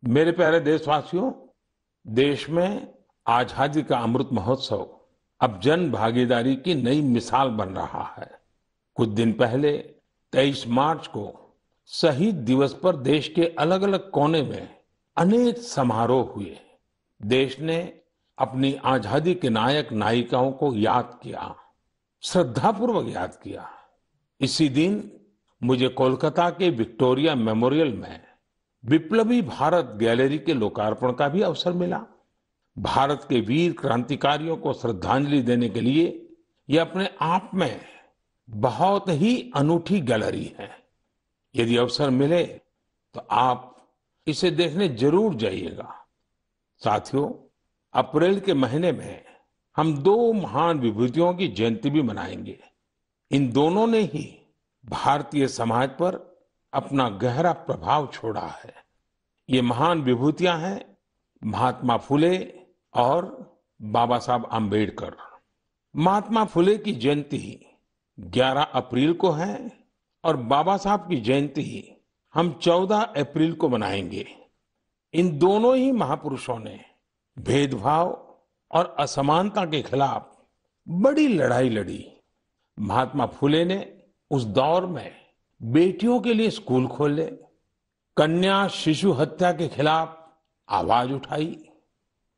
मेरे प्यारे देशवासियों, देश में आजादी का अमृत महोत्सव अब जन भागीदारी की नई मिसाल बन रहा है। कुछ दिन पहले 23 मार्च को शहीद दिवस पर देश के अलग अलग कोने में अनेक समारोह हुए। देश ने अपनी आजादी के नायक नायिकाओं को याद किया, श्रद्धापूर्वक याद किया। इसी दिन मुझे कोलकाता के विक्टोरिया मेमोरियल में विप्लवी भारत गैलरी के लोकार्पण का भी अवसर मिला। भारत के वीर क्रांतिकारियों को श्रद्धांजलि देने के लिए यह अपने आप में बहुत ही अनूठी गैलरी है। यदि अवसर मिले तो आप इसे देखने जरूर जाइएगा। साथियों, अप्रैल के महीने में हम दो महान विभूतियों की जयंती भी मनाएंगे। इन दोनों ने ही भारतीय समाज पर अपना गहरा प्रभाव छोड़ा है। ये महान विभूतियां हैं महात्मा फुले और बाबा साहब आम्बेडकर। महात्मा फुले की जयंती 11 अप्रैल को है और बाबा साहब की जयंती हम 14 अप्रैल को मनाएंगे। इन दोनों ही महापुरुषों ने भेदभाव और असमानता के खिलाफ बड़ी लड़ाई लड़ी। महात्मा फुले ने उस दौर में बेटियों के लिए स्कूल खोले, कन्या शिशु हत्या के खिलाफ आवाज उठाई।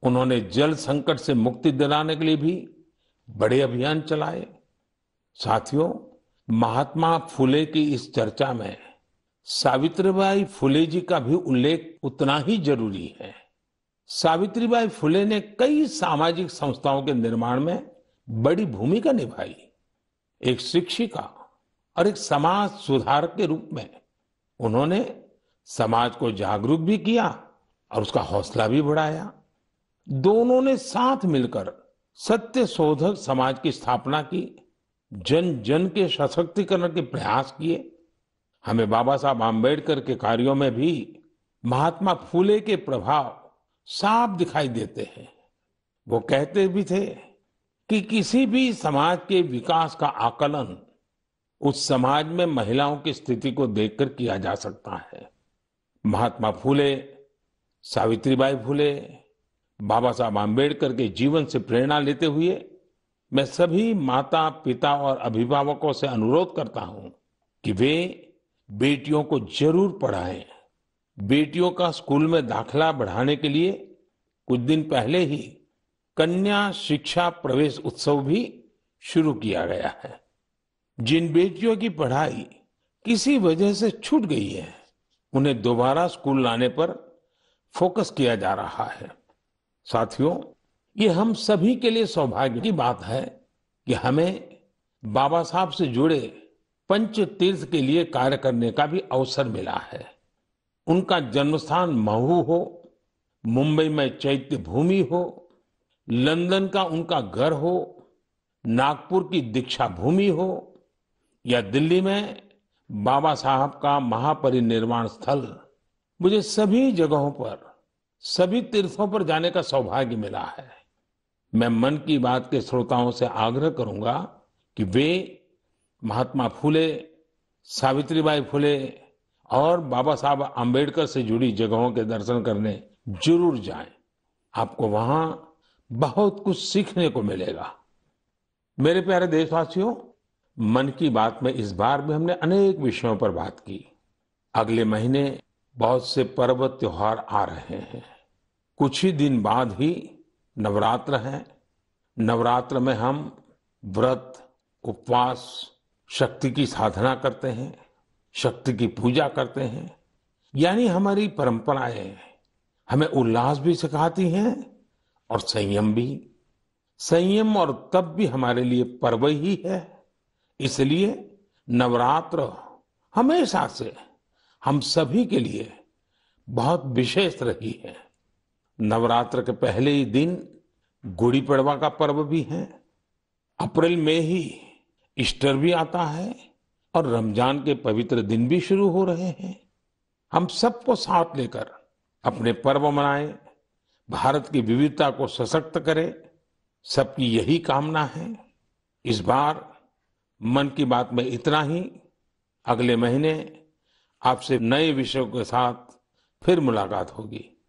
उन्होंने जल संकट से मुक्ति दिलाने के लिए भी बड़े अभियान चलाए। साथियों, महात्मा फुले की इस चर्चा में सावित्रीबाई फुले जी का भी उल्लेख उतना ही जरूरी है। सावित्रीबाई फुले ने कई सामाजिक संस्थाओं के निर्माण में बड़ी भूमिका निभाई। एक शिक्षिका और एक समाज सुधारक के रूप में उन्होंने समाज को जागरूक भी किया और उसका हौसला भी बढ़ाया। दोनों ने साथ मिलकर सत्य शोधक समाज की स्थापना की, जन जन के सशक्तिकरण के प्रयास किए। हमें बाबा साहब आम्बेडकर के कार्यों में भी महात्मा फुले के प्रभाव साफ दिखाई देते हैं। वो कहते भी थे कि किसी भी समाज के विकास का आकलन उस समाज में महिलाओं की स्थिति को देखकर किया जा सकता है। महात्मा फुले, सावित्रीबाई फुले, बाबा साहब आम्बेडकर के जीवन से प्रेरणा लेते हुए मैं सभी माता पिता और अभिभावकों से अनुरोध करता हूं कि वे बेटियों को जरूर पढ़ाएं। बेटियों का स्कूल में दाखिला बढ़ाने के लिए कुछ दिन पहले ही कन्या शिक्षा प्रवेश उत्सव भी शुरू किया गया है। जिन बेटियों की पढ़ाई किसी वजह से छूट गई है, उन्हें दोबारा स्कूल लाने पर फोकस किया जा रहा है। साथियों, ये हम सभी के लिए सौभाग्य की बात है कि हमें बाबा साहब से जुड़े पंच तीर्थ के लिए कार्य करने का भी अवसर मिला है। उनका जन्मस्थान महू हो, मुंबई में चैत्य भूमि हो, लंदन का उनका घर हो, नागपुर की दीक्षा भूमि हो या दिल्ली में बाबा साहब का महापरिनिर्वाण स्थल, मुझे सभी जगहों पर, सभी तीर्थों पर जाने का सौभाग्य मिला है। मैं मन की बात के श्रोताओं से आग्रह करूंगा कि वे महात्मा फुले, सावित्रीबाई फुले और बाबा साहब आम्बेडकर से जुड़ी जगहों के दर्शन करने जरूर जाएं। आपको वहां बहुत कुछ सीखने को मिलेगा। मेरे प्यारे देशवासियों, मन की बात में इस बार भी हमने अनेक विषयों पर बात की। अगले महीने बहुत से पर्व त्योहार आ रहे हैं। कुछ ही दिन बाद ही नवरात्र है। नवरात्र में हम व्रत, उपवास, शक्ति की साधना करते हैं, शक्ति की पूजा करते हैं। यानी हमारी परंपराएं हमें उल्लास भी सिखाती हैं और संयम भी। संयम और तप भी हमारे लिए पर्व ही है। इसलिए नवरात्र हमेशा से हम सभी के लिए बहुत विशेष रही है। नवरात्र के पहले ही दिन गुड़ी पड़वा का पर्व भी है। अप्रैल में ही ईस्टर भी आता है और रमजान के पवित्र दिन भी शुरू हो रहे हैं। हम सबको साथ लेकर अपने पर्व मनाएं, भारत की विविधता को सशक्त करें, सबकी यही कामना है। इस बार मन की बात में इतना ही। अगले महीने आपसे नए विषयों के साथ फिर मुलाकात होगी।